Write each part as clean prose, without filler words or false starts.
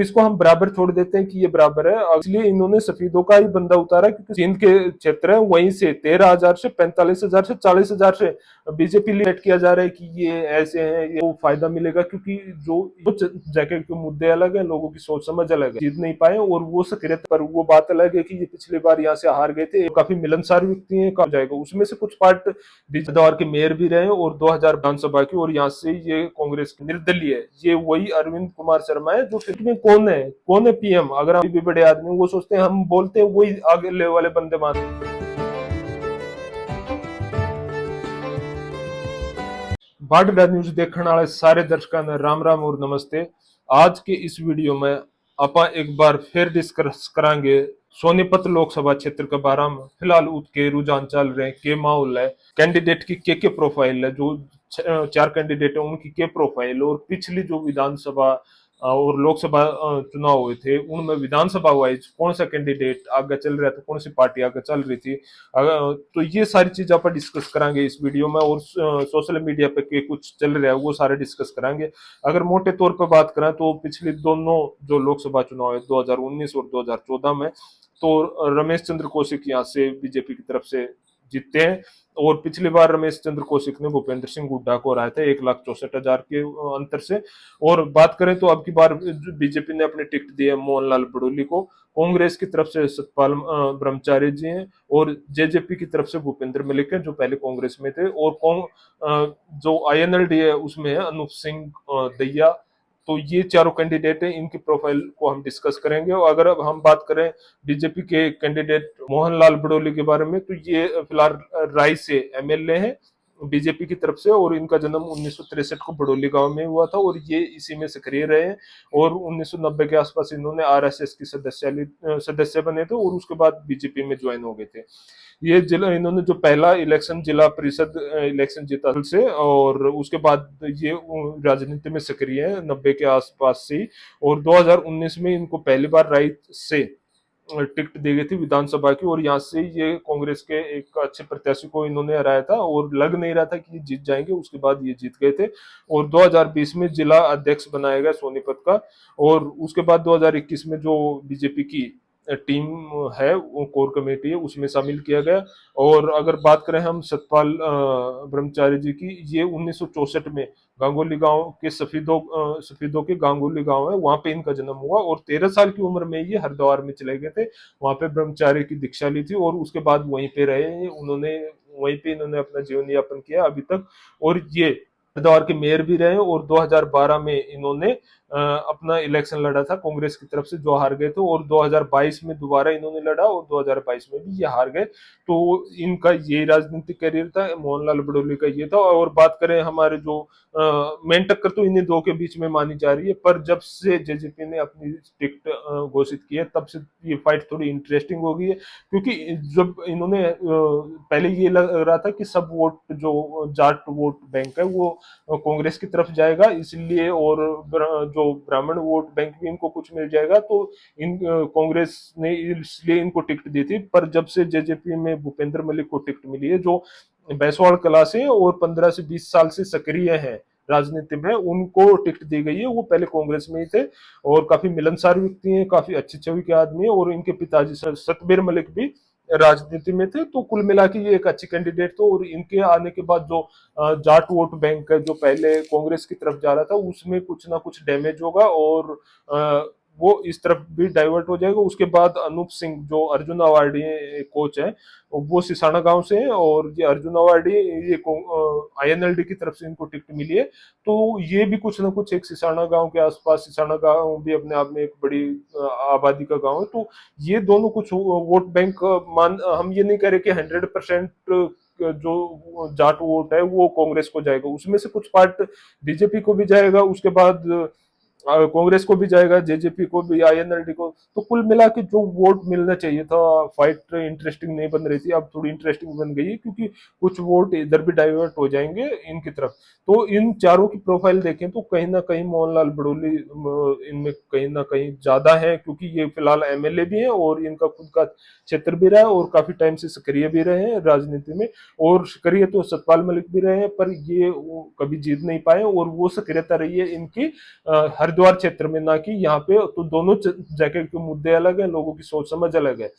इसको हम बराबर छोड़ देते हैं कि ये बराबर है, इसलिए इन्होंने सफेदों का ही बंदा उतारा क्योंकि सिंध के क्षेत्र है, वहीं से 13,000 से 45,000 से 40,000 से बीजेपी लीड किया जा रहा है कि ये ऐसे हैं, ये वो फायदा मिलेगा क्योंकि जो कुछ जगह के मुद्दे अलग है, लोगों की सोच समझ अलग है, जीत नहीं पाए और वो सक्रियता पर वो बात अलग है कि ये पिछली बार यहाँ से हार गए थे, काफी मिलनसार व्यक्ति है, कहा जाएगा उसमें से कुछ पार्ट हरिद्वार के मेयर भी रहे और 2000 विधानसभा की, और यहाँ से ये कांग्रेस के निर्दलीय है, ये वही अरविंद कुमार शर्मा है जो फिर में कौन है पीएम, अगर हम भी बड़े आदमी वो सोचते हैं, हम बोलते हैं वही आगे ले वाले बंदे मानते। बाढ़ न्यूज देखने वाले सारे दर्शकों ने राम राम और नमस्ते। आज के इस वीडियो में ਆਪਾਂ एक बार फिर डिस्कस करांगे सोनीपत लोकसभा क्षेत्र के बारे में, फिलहाल उसके रुझान चल रहे हैं, के माहौल है, कैंडिडेट की के प्रोफाइल है, जो 4 कैंडिडेट है उनकी के प्रोफाइल, और पिछली जो विधानसभा और लोकसभा चुनाव हुए थे उनमें विधानसभा वाइज कौन सा कैंडिडेट आगे चल रहा था, कौन सी पार्टी आगे चल रही थी, तो ये सारी चीज आप डिस्कस करेंगे इस वीडियो में, और सोशल मीडिया पे के कुछ चल रहा है वो सारे डिस्कस करेंगे। अगर मोटे तौर पर बात करें तो पिछले दोनों जो लोकसभा चुनाव है 2019 और 2014 में, तो रमेश चंद्र कौशिक यहाँ से बीजेपी की तरफ से जीतते हैं, और पिछली बार रमेश चंद्र कौशिक ने भूपेंद्र सिंह हुड्डा को हराया था 1,64,000 के अंतर से। और बात करें तो अब की बार बीजेपी ने अपने टिकट दिए मोहनलाल बड़ोली को, कांग्रेस की तरफ से सतपाल ब्रह्मचारी जी हैं, और जेजेपी की तरफ से भूपेंद्र मलिक हैं जो पहले कांग्रेस में थे, और जो आईएनएलडी है उसमें है अनूप सिंह दहिया। तो ये चारों कैंडिडेट हैं, इनकी प्रोफाइल को हम डिस्कस करेंगे। और अगर अब हम बात करें बीजेपी के कैंडिडेट मोहनलाल बड़ोली के बारे में, तो ये फिलहाल राय से एमएलए हैं बीजेपी की तरफ से, और इनका जन्म 1963 को बड़ोली गांव में हुआ था और ये इसी में सक्रिय रहे हैं, और 1990 के आसपास इन्होंने आरएसएस की सदस्य बने थे और उसके बाद बीजेपी में ज्वाइन हो गए थे। ये जिला इन्होंने जो पहला इलेक्शन जिला परिषद इलेक्शन जीता से, और उसके बाद ये राजनीति में सक्रिय है 90 के आसपास से, और 2019 में इनको पहली बार राइट से टिकट दी गई थी विधानसभा की, और यहाँ से ये कांग्रेस के एक अच्छे प्रत्याशी को इन्होंने हराया था और लग नहीं रहा था कि ये जीत जाएंगे, उसके बाद ये जीत गए थे, और 2020 में जिला अध्यक्ष बनाया गया सोनीपत का, और उसके बाद 2021 में जो बीजेपी की टीम है वो कोर कमेटी है उसमें शामिल किया गया। और अगर बात करें हम सतपाल ब्रह्मचारी जी की, ये 1964 में गांगुली गांव के सफेदों के गांगुली गांव है वहां पे इनका जन्म हुआ, और 13 साल की उम्र में ये हरिद्वार में चले गए थे, वहां पे ब्रह्मचारी की दीक्षा ली थी और उसके बाद वहीं पे रहे उन्होंने, वहीं पे इन्होंने अपना जीवन यापन किया अभी तक। और ये हरिद्वार के मेयर भी रहे, और 2012 में इन्होंने अपना इलेक्शन लड़ा था कांग्रेस की तरफ से जो हार गए थे, और 2022 में दोबारा इन्होंने लड़ा और 2022 में भी ये हार गए। तो इनका ये राजनीतिक करियर था, मोहनलाल बड़ोली का ये था। और बात करें हमारे जो मेन टक्कर तो इन्हीं दो के बीच में मानी जा रही है, पर जब से जेजेपी ने अपनी टिकट घोषित की है तब से ये फाइट थोड़ी इंटरेस्टिंग हो गई है, क्योंकि जब इन्होंने पहले ये लग रहा था कि सब वोट जो जाट वोट बैंक है वो कांग्रेस की तरफ जाएगा इसलिए, और जो ब्राह्मण वोट बैंक भी इनको कुछ मिल जाएगा, तो इन कांग्रेस ने इसलिए इनको टिकट दी थी। पर जब से जेजेपी में भूपेंद्र मलिक को टिकट मिली है जो बैसवाल कला से और 15 से 20 साल से सक्रिय है राजनीति में, उनको टिकट दी गई है, वो पहले कांग्रेस में ही थे और काफी मिलनसार व्यक्ति हैं, काफी अच्छी छवि के आदमी है, और इनके पिताजी सतबीर मलिक भी राजनीति में थे। तो कुल मिला के ये एक अच्छी कैंडिडेट थे, और इनके आने के बाद जो जाट वोट बैंक है जो पहले कांग्रेस की तरफ जा रहा था उसमें कुछ ना कुछ डैमेज होगा, और वो इस तरफ भी डाइवर्ट हो जाएगा। उसके बाद अनूप सिंह जो अर्जुन अवार्डी कोच है, वो सिसाना गांव से है, और ये अर्जुन अवार्डी ये आईएनएलडी की तरफ से इनको टिकट मिली है। तो ये भी कुछ ना कुछ एक सिसाना गांव के आसपास, सिसाना गांव भी अपने आप में एक बड़ी आबादी का गांव है, तो ये दोनों कुछ वोट बैंक मान, हम ये नहीं कह रहे कि 100% जो जाट वोट है वो कांग्रेस को जाएगा, उसमें से कुछ पार्ट बीजेपी को भी जाएगा, उसके बाद कांग्रेस को भी जाएगा, जेजेपी को भी, आईएनएलडी को। तो कुल मिला के जो वोट मिलना चाहिए था, फाइट इंटरेस्टिंग नहीं बन रही थी, अब थोड़ी इंटरेस्टिंग बन गई है क्योंकि कुछ वोट इधर भी डाइवर्ट हो जाएंगे इनकी तरफ। तो इन चारों की प्रोफाइल देखें तो कहीं ना कहीं मोहनलाल बड़ोली इनमें कहीं ना कहीं ज्यादा है, क्योंकि ये फिलहाल एमएलए भी है और इनका खुद का क्षेत्र भी रहा है और काफी टाइम से सक्रिय भी रहे हैं राजनीति में, और सक्रिय तो सतपाल मलिक भी रहे हैं, पर ये कभी जीत नहीं पाए, और वो सक्रियता रही है इनकी हर हरिद्वार क्षेत्र में, ना कि यहाँ पे। तो दोनों जगह के मुद्दे अलग है, लोगों की सोच समझ अलग है।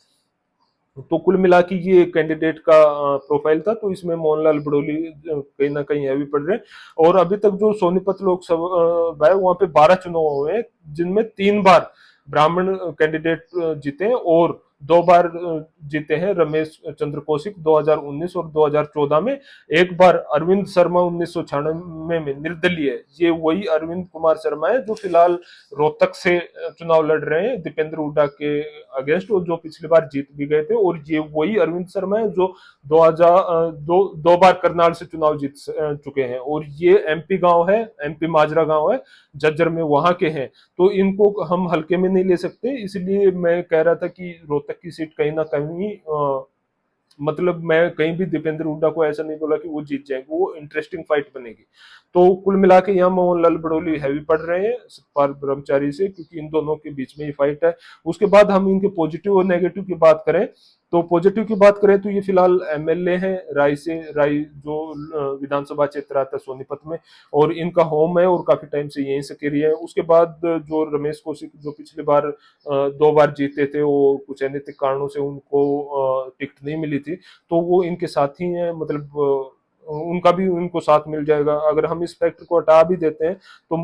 तो कुल मिला के ये कैंडिडेट का प्रोफाइल था। तो इसमें मोहनलाल बड़ोली कहीं ना कहीं हैवी पड़ रहे हैं। और अभी तक जो सोनीपत लोकसभा है वहां पे 12 चुनाव हुए हैं, जिनमें 3 बार ब्राह्मण कैंडिडेट जीते हैं, और 2 बार जीते हैं रमेश चंद्र कौशिक 2019 और 2014 में। एक बार अरविंद शर्मा 1996 में निर्दलीय, ये वही अरविंद कुमार शर्मा है जो फिलहाल रोहतक से चुनाव लड़ रहे हैं दीपेंद्र हुड्डा के अगेंस्ट, और जो पिछली बार जीत भी गए थे। और ये वही अरविंद शर्मा है जो 2 बार करनाल से चुनाव जीत चुके हैं, और ये एमपी गांव है, एमपी माजरा गांव है, झज्जर में, वहां के हैं। तो इनको हम हल्के में नहीं ले सकते। इसलिए मैं कह रहा था कि रोहतक की सीट कहीं ना कहीं मतलब मैं कहीं भी दीपेंद्र हुड्डा को ऐसा नहीं बोला कि वो जीत जाएंगे, वो इंटरेस्टिंग फाइट बनेगी। तो कुल मिला के यहाँ मोहनलाल बड़ोली हैवी पड़ रहे हैं सतपाल ब्रह्मचारी से, क्योंकि इन दोनों के बीच में ही फाइट है। उसके बाद हम इनके पॉजिटिव और नेगेटिव की बात करें, तो पॉजिटिव की बात करें तो ये फिलहाल एमएलए हैं राय से, राय जो विधानसभा क्षेत्र आता है सोनीपत में, और इनका होम है और काफी टाइम से यहीं से करी है। उसके बाद जो रमेश कौशिक जो पिछली बार 2 बार जीते थे, वो कुछ अनैतिक कारणों से उनको टिकट नहीं मिली थी, तो वो इनके साथ ही हैं। मतलब उनका भी उनको साथ मिल जाएगा। अगर हम इस फैक्टर को हटा भी देते हैं तो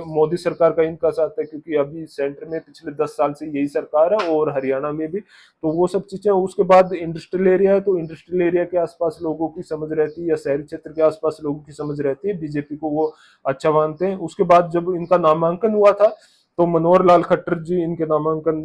मोदी सरकार का इनका साथ है, क्योंकि अभी सेंटर में पिछले 10 साल से यही सरकार है, और हरियाणा में भी। तो वो सब चीजें। उसके बाद इंडस्ट्रियल एरिया है, तो इंडस्ट्रियल एरिया के आसपास लोगों की समझ रहती है, या शहरी क्षेत्र के आसपास लोगों की समझ रहती है, बीजेपी को वो अच्छा मानते हैं। उसके बाद जब इनका नामांकन हुआ था, तो मनोहर लाल खट्टर जी इनके नामांकन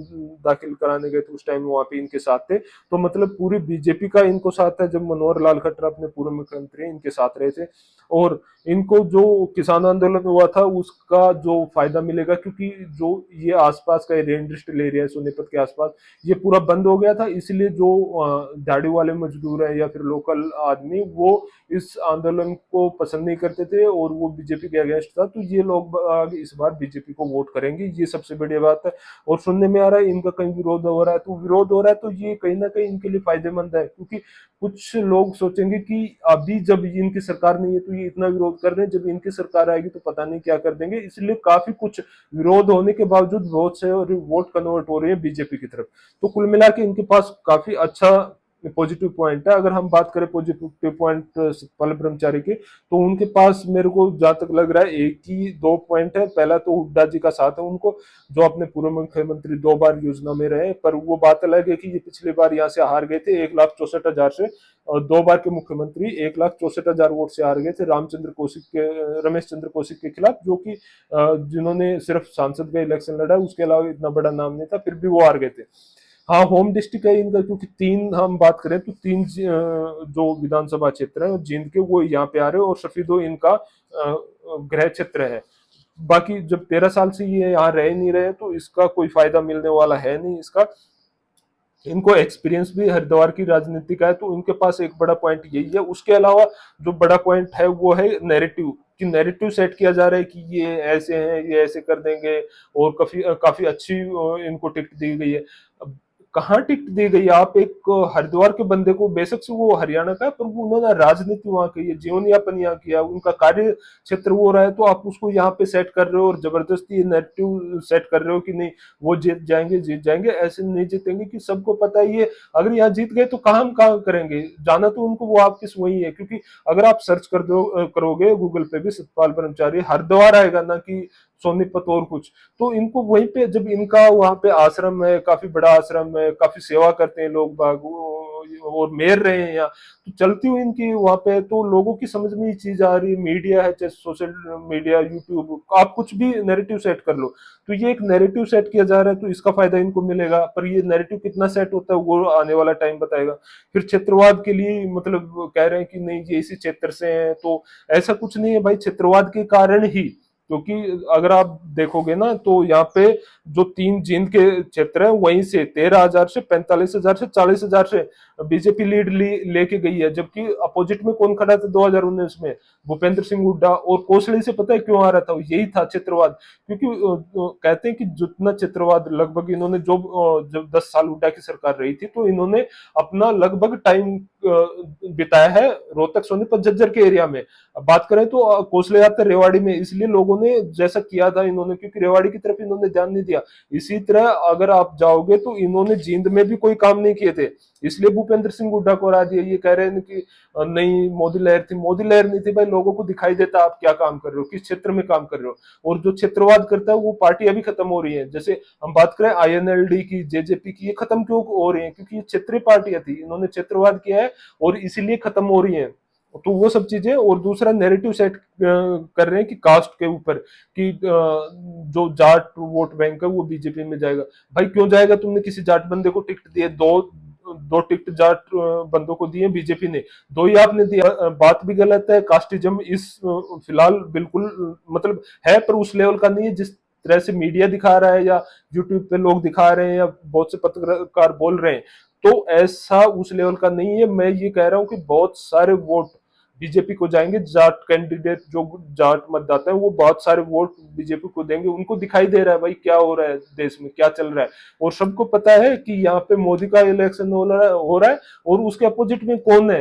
दाखिल कराने गए थे, उस टाइम वहां पे इनके साथ थे। तो मतलब पूरी बीजेपी का इनको साथ है। जब मनोहर लाल खट्टर अपने पूर्व मुख्यमंत्री इनके साथ रहे थे, और इनको जो किसान आंदोलन हुआ था उसका जो फायदा मिलेगा, क्योंकि जो ये आसपास का एरिया इंडस्ट्रियल एरिया है सोनीपत के आसपास, ये पूरा बंद हो गया था। इसलिए जो दिहाड़ी वाले मजदूर है या फिर लोकल आदमी, वो इस आंदोलन को पसंद नहीं करते थे, और वो बीजेपी के अगेंस्ट था। तो ये लोग इस बार बीजेपी को वोट करेंगे, ये सबसे बड़ी बात है। और सुनने में आ रहा है इनका कहीं विरोध हो रहा है, तो विरोध हो रहा है तो ये कहीं ना कहीं इनके लिए फायदेमंद है, क्योंकि कुछ लोग सोचेंगे कि अभी जब इनकी सरकार नहीं है तो ये इतना विरोध कर रहे हैं, जब इनकी सरकार आएगी तो पता नहीं क्या कर देंगे। इसलिए काफी कुछ विरोध होने के बावजूद बहुत से वोट कन्वर्ट हो रहे हैं बीजेपी की तरफ। तो कुल मिला के इनके पास काफी अच्छा पॉजिटिव पॉइंट है। अगर हम बात करें पॉजिटिव पॉइंट सतपाल ब्रह्मचारी के, तो उनके पास मेरे को जहां तक लग रहा है एक ही 2 पॉइंट है। पहला तो हुड्डा जी का साथ है उनको, जो अपने पूर्व मुख्यमंत्री 2 बार योजना में रहे, पर वो बात अलग है कि ये पिछली बार यहाँ से हार गए थे 1,64,000 से, और 2 बार के मुख्यमंत्री 1,64,000 वोट से हार गए थे रामचंद्र कौशिक के, रमेश चंद्र कौशिक के खिलाफ, जो कि जिन्होंने सिर्फ सांसद का इलेक्शन लड़ा, उसके अलावा इतना बड़ा नाम नहीं था, फिर भी वो हार गए थे। हाँ, होम डिस्ट्रिक्ट है इनका, क्योंकि 3 हम बात करें तो 3 जो विधानसभा क्षेत्र है जींद के, वो यहाँ पे आ रहे हो, और सफीदो इनका गृह क्षेत्र है। बाकी जब 13 साल से ये यहाँ रह नहीं रहे, तो इसका कोई फायदा मिलने वाला है नहीं इसका। इनको एक्सपीरियंस भी हरिद्वार की राजनीति का है, तो इनके पास एक बड़ा पॉइंट यही है। उसके अलावा जो बड़ा पॉइंट है वो है नैरेटिव, कि नैरेटिव सेट किया जा रहा है कि ये ऐसे हैं, ये ऐसे कर देंगे, और काफी काफी अच्छी इनको टिकट दी गई है। अब कहाँ टिकट दी गई है? आप एक हरिद्वार के बंदे को, बेशक से वो हरियाणा का है, पर वो उन्होंने राजनीति वहां की है, जीवन यापन यहाँ किया, उनका कार्य क्षेत्र वो रहा है, तो आप उसको यहाँ पे सेट कर रहे हो और जबरदस्ती नैरेटिव सेट कर रहे हो कि नहीं वो जीत जाएंगे, जीत जाएंगे। ऐसे नहीं जीतेंगे, कि सबको पता ही है अगर यहाँ जीत गए तो काम कहाँ करेंगे, जाना तो उनको वो आपके वही है। क्योंकि अगर आप सर्च कर दो करोगे गूगल पे भी सतपाल ब्रह्मचारी, हरिद्वार आएगा, ना कि सोनीपत और कुछ। तो इनको वहीं पे, जब इनका वहां पे आश्रम है, काफी बड़ा आश्रम है, काफी सेवा करते हैं लोग बाग, और मेयर रहे हैं यहाँ, तो चलती हुई इनकी वहां पे, तो लोगों की समझ में ये चीज आ रही है। मीडिया है, चाहे सोशल मीडिया, यूट्यूब, आप कुछ भी नैरेटिव सेट कर लो, तो ये एक नैरेटिव सेट किया जा रहा है, तो इसका फायदा इनको मिलेगा। पर ये नैरेटिव कितना सेट होता है वो आने वाला टाइम बताएगा। फिर क्षेत्रवाद के लिए मतलब कह रहे हैं कि नहीं ये इसी क्षेत्र से है, तो ऐसा कुछ नहीं है भाई, क्षेत्रवाद के कारण ही, क्योंकि अगर आप देखोगे ना तो यहाँ पे जो 3 जींद के क्षेत्र है, वहीं से 13,000 से 45,000 से 40,000 से बीजेपी लीड लेके गई है। जबकि अपोजिट में कौन खड़ा था 2019 में? भूपेंद्र सिंह हुड्डा। और कोसली से पता है क्यों आ रहा था? यही था क्षेत्रवाद। क्योंकि कहते हैं कि जितना क्षेत्रवाद लगभग इन्होंने, जो जब 10 साल हुड्डा की सरकार रही थी, तो इन्होंने अपना लगभग टाइम बिताया है रोहतक सोनीपत झज्जर के एरिया में। अब बात करें तो कौशल यात्रा रेवाड़ी में, इसलिए लोगों ने जैसा किया था इन्होंने, क्योंकि रेवाड़ी की तरफ इन्होंने ध्यान नहीं दिया। इसी तरह अगर आप जाओगे तो इन्होंने जींद में भी कोई काम नहीं किए थे, इसलिए भूपेंद्र सिंह हुड्डा को हरा दिया। ये कह रहे हैं कि नहीं मोदी लहर थी, मोदी लहर नहीं थी भाई, लोगों को दिखाई देता आप क्या काम कर रहे हो, किस क्षेत्र में काम कर रहे हो। और जो क्षेत्रवाद करता है वो पार्टी अभी खत्म हो रही है, जैसे हम बात करें आईएनएलडी की, जेजेपी की, ये खत्म क्यों हो रही है, क्योंकि ये क्षेत्रीय पार्टियां थी, इन्होंने क्षेत्रवाद किया है और इसीलिए खत्म हो रही है। तो वो सब चीजें, और दूसरा नैरेटिव सेट कर रहे हैं कि कास्ट के ऊपर, कि जो जाट वोट बैंक है वो बीजेपी में जाएगा। भाई क्यों जाएगा, तुमने किसी जाट बंदे को टिकट दिए, दो दो टिकट जाट बंदों को दिए बीजेपी ने, दो ही आपने दिया। बात भी गलत है, कास्टिज्म इस फिलहाल बिल्कुल मतलब है, पर उस लेवल का नहीं है जिस तरह से मीडिया दिखा रहा है या यूट्यूब पे लोग दिखा रहे हैं या बहुत से पत्रकार बोल रहे हैं। तो ऐसा उस लेवल का नहीं है। मैं ये कह रहा हूं कि बहुत सारे वोट बीजेपी को जाएंगे, जाट कैंडिडेट जो जाट मतदाता है वो बहुत सारे वोट बीजेपी को देंगे। उनको दिखाई दे रहा है भाई क्या हो रहा है देश में, क्या चल रहा है, और सबको पता है कि यहाँ पे मोदी का इलेक्शन हो रहा है और उसके अपोजिट में कौन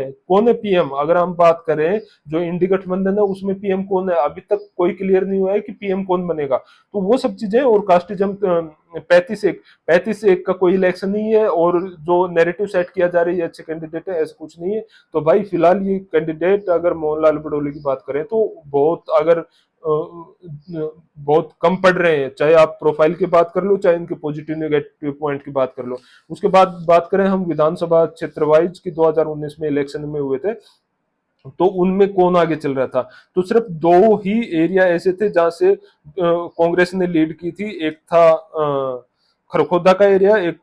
है पीएम। अगर हम बात करें जो इंडी गठबंधन है उसमें पीएम कौन है, अभी तक कोई क्लियर नहीं हुआ है कि पीएम कौन बनेगा। तो वो सब चीजें, और कास्टिज्म 35-1 का कोई इलेक्शन नहीं है, और जो नैरेटिव सेट किया जा रही है अच्छे कैंडिडेट है, ऐसा कुछ नहीं है। तो भाई फिलहाल ये कैंडिडेट, अगर मोहनलाल बडोले की बात करें तो बहुत, अगर बहुत कम पढ़ रहे हैं, चाहे आप प्रोफाइल की बात कर लो, चाहे इनके पॉजिटिव नेगेटिव पॉइंट की बात कर लो। उसके बाद बात करें हम विधानसभा क्षेत्र वाइज की, 2019 में इलेक्शन में हुए थे, तो उनमें कौन आगे चल रहा था, तो सिर्फ दो ही एरिया ऐसे थे जहां से कांग्रेस ने लीड की थी। एक था खरखोदा का एरिया, एक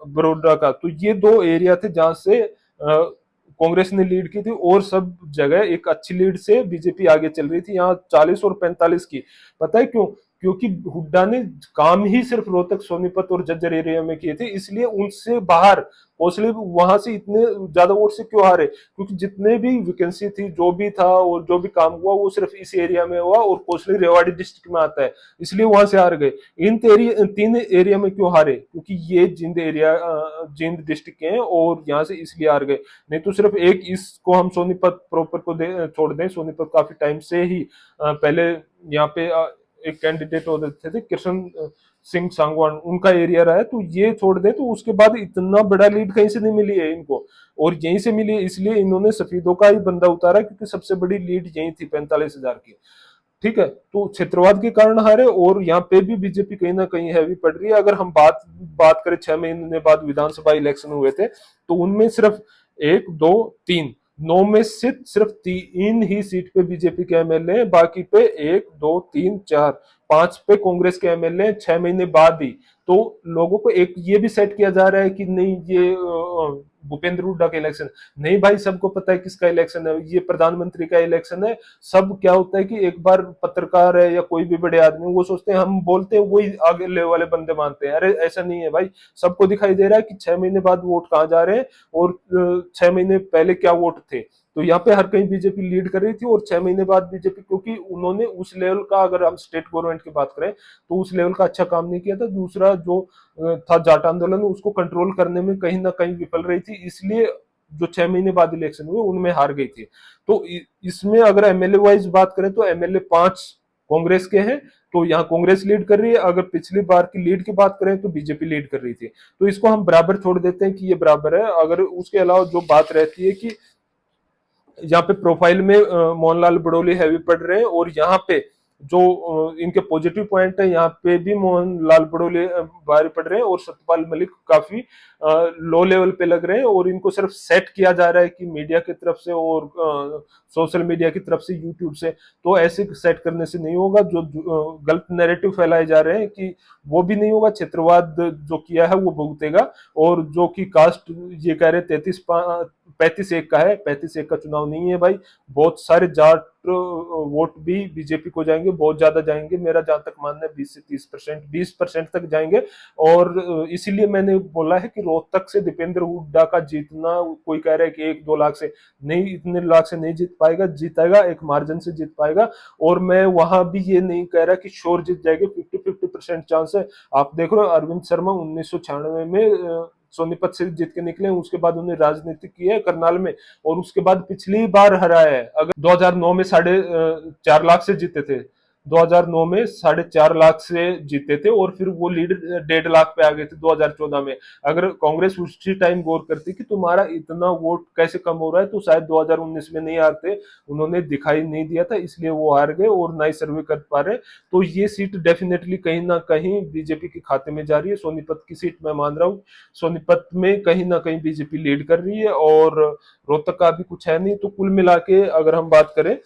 बड़ोदा का। तो ये दो एरिया थे जहां से कांग्रेस ने लीड की थी, और सब जगह एक अच्छी लीड से बीजेपी आगे चल रही थी, यहाँ 40 और 45 की। पता है क्यों, क्योंकि हुड्डा ने काम ही सिर्फ रोहतक सोनीपत और झज्जर एरिया में किए थे, इसलिए उनसे बाहर कौशले वहां से इतने ज्यादा वोट से क्यों हारे, क्योंकि जितने भी वैकेंसी थी, जो भी था और जो भी काम हुआ वो सिर्फ इस एरिया में हुआ, और कौशले रेवाड़ी डिस्ट्रिक्ट में आता है, इसलिए वहां से हार गए। इन तीन एरिया में क्यों हारे, क्योंकि ये जींद डिस्ट्रिक्ट के हैं और यहाँ से इसलिए हार गए। नहीं तो सिर्फ एक इसको हम सोनीपत प्रॉपर को छोड़ दें, सोनीपत काफी टाइम से ही पहले यहाँ पे एक कैंडिडेट होते थे कृष्ण सिंह सांगवान, उनका एरिया रहा है। तो ये छोड़ दे तो उसके बाद इतना बड़ा लीड कहीं से नहीं मिली है इनको, और यहीं से मिली है, इसलिए इन्होंने सफेदों का ही बंदा उतारा, क्योंकि सबसे बड़ी लीड यही थी 45,000 की। ठीक है, तो क्षेत्रवाद के कारण हारे, और यहाँ पे भी बीजेपी कहीं ना कहीं हैवी पड़ रही है। अगर हम बात करें 6 महीने बाद विधानसभा इलेक्शन हुए थे, तो उनमें सिर्फ 1, 2, 3, 9 में से सिर्फ 3 ही सीट पे बीजेपी के एमएलए हैं, बाकी पे 1, 2, 3, 4, 5 पे कांग्रेस के एमएलए 6 महीने बाद ही। तो लोगों को एक ये भी सेट किया जा रहा है कि नहीं ये भूपेंद्र हुड्डा का इलेक्शन, नहीं भाई सबको पता है किसका इलेक्शन है, ये प्रधानमंत्री का इलेक्शन है। सब क्या होता है कि एक बार पत्रकार है या कोई भी बड़े आदमी, वो सोचते हैं हम बोलते हैं वही आगे ले वाले बंदे मानते हैं, अरे ऐसा नहीं है भाई। सबको दिखाई दे रहा है कि 6 महीने बाद वोट कहाँ जा रहे हैं, और 6 महीने पहले क्या वोट थे। तो यहाँ पे हर कहीं बीजेपी लीड कर रही थी, और 6 महीने बाद बीजेपी, क्योंकि उन्होंने उस लेवल का, अगर हम स्टेट गवर्नमेंट की बात करें तो उस लेवल का अच्छा काम नहीं किया था। दूसरा जो था जाट आंदोलन, उसको कंट्रोल करने में कहीं ना कहीं विफल रही थी, इसलिए जो 6 महीने बाद इलेक्शन हुए उनमें हार गई थी। तो इसमें अगर एमएलए वाइज बात करें तो एमएलए 5 कांग्रेस के हैं, तो यहाँ कांग्रेस लीड कर रही है। अगर पिछली बार की लीड की बात करें तो बीजेपी लीड कर रही थी, तो इसको हम बराबर छोड़ देते हैं कि ये बराबर है। अगर उसके अलावा जो बात रहती है कि यहाँ पे प्रोफाइल में मोहनलाल बड़ोली हैवी पड़ रहे हैं, और यहाँ पे जो इनके पॉजिटिव पॉइंट है, यहाँ पे भी मोहनलाल बड़ोले भारी पड़ रहे हैं, और सत्यपाल मलिक काफी लो लेवल पे लग रहे हैं, और इनको सिर्फ सेट किया जा रहा है कि मीडिया की तरफ से और सोशल मीडिया की तरफ से, यूट्यूब से। तो ऐसे सेट करने से नहीं होगा, जो गलत नैरेटिव फैलाए जा रहे हैं कि वो भी नहीं होगा, क्षेत्रवाद जो किया है वो भुगतेगा। और जो कि कास्ट ये कह रहे 35-1 का है, 35-1 का चुनाव नहीं है भाई। बहुत सारे जाट वोट भी बीजेपी को जाएंगे, बहुत ज्यादा जाएंगे, मेरा जहां तक मानना है 20 से 30%, 20% तक जाएंगे। और इसीलिए मैंने बोला है कि रोहतक से दीपेंद्र हुड्डा का जीतना, कोई कह रहा है कि 1-2 लाख से नहीं, इतने लाख से नहीं जीत पाएगा, जीतेगा एक मार्जिन से जीत पाएगा। और मैं वहां भी ये नहीं कह रहा कि श्योर जीत जाएगी, 50-50% चांस है। आप देख रहे हो अरविंद शर्मा 1996 में सोनीपत से जीत के निकले, उसके बाद उन्होंने राजनीति की है करनाल में, और उसके बाद पिछली बार हराया है। अगर 2009 में 4.5 लाख से जीते थे, 2009 में 4.5 लाख से जीते थे, और फिर वो लीड 1.5 लाख पे आ गए थे 2014 में। अगर कांग्रेस उसी टाइम गौर करती कि तुम्हारा इतना वोट कैसे कम हो रहा है, तो शायद 2019 में नहीं हारते। उन्होंने दिखाई नहीं दिया था, इसलिए वो हार गए और ना ही सर्वे कर पा रहे। तो ये सीट डेफिनेटली कहीं ना कहीं बीजेपी के खाते में जा रही है। सोनीपत की सीट मैं मान रहा हूँ, सोनीपत में कहीं ना कहीं बीजेपी लीड कर रही है, और रोहतक का भी कुछ है नहीं। तो कुल मिला के अगर हम बात करें,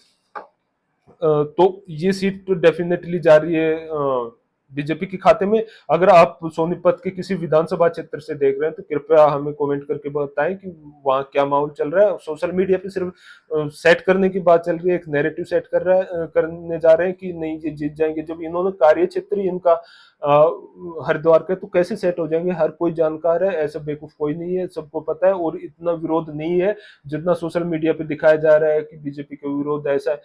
तो ये सीट तो डेफिनेटली जा रही है बीजेपी के खाते में। अगर आप सोनीपत के किसी विधानसभा क्षेत्र से देख रहे हैं, तो कृपया हमें कमेंट करके बताएं कि वहां क्या माहौल चल रहा है। सोशल मीडिया पे सिर्फ सेट करने की बात चल रही है, एक नैरेटिव सेट करने जा रहे हैं कि नहीं ये जीत जाएंगे। जब इन्होंने कार्य क्षेत्र ही इनका हरिद्वार का, तो कैसे सेट हो जाएंगे? हर कोई जानकार है, ऐसा बेवकूफ कोई नहीं है, सबको पता है। और इतना विरोध नहीं है जितना सोशल मीडिया पे दिखाया जा रहा है कि बीजेपी का विरोध ऐसा है।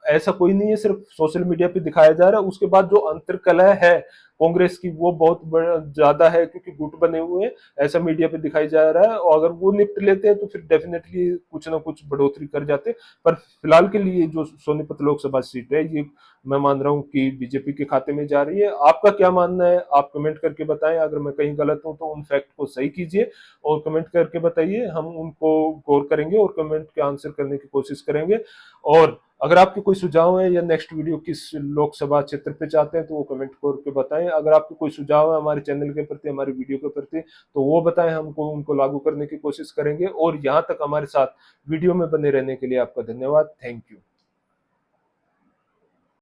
ऐसा कोई नहीं है, सिर्फ सोशल मीडिया पे दिखाया जा रहा है। उसके बाद जो अंतर्कलह है कांग्रेस की, वो बहुत ज्यादा है, क्योंकि गुट बने हुए हैं, ऐसा मीडिया पे दिखाई जा रहा है। और अगर वो निपट लेते हैं तो फिर डेफिनेटली कुछ ना कुछ बढ़ोतरी कर जाते। पर फिलहाल के लिए जो सोनीपत लोकसभा सीट है, ये मैं मान रहा हूँ कि बीजेपी के खाते में जा रही है। आपका क्या मानना है? आप कमेंट करके बताएं। अगर मैं कहीं गलत हूं तो उन फैक्ट को सही कीजिए और कमेंट करके बताइए, हम उनको गौर करेंगे और कमेंट के आंसर करने की कोशिश करेंगे। और अगर आपके कोई सुझाव है या नेक्स्ट वीडियो किस लोकसभा क्षेत्र पे चाहते हैं, तो वो कमेंट करके बताएं। अगर आपके कोई सुझाव है हमारे चैनल के प्रति, हमारी वीडियो के प्रति, तो वो बताएं, हमको उनको लागू करने की कोशिश करेंगे। और यहाँ तक हमारे साथ वीडियो में बने रहने के लिए आपका धन्यवाद। Thank you.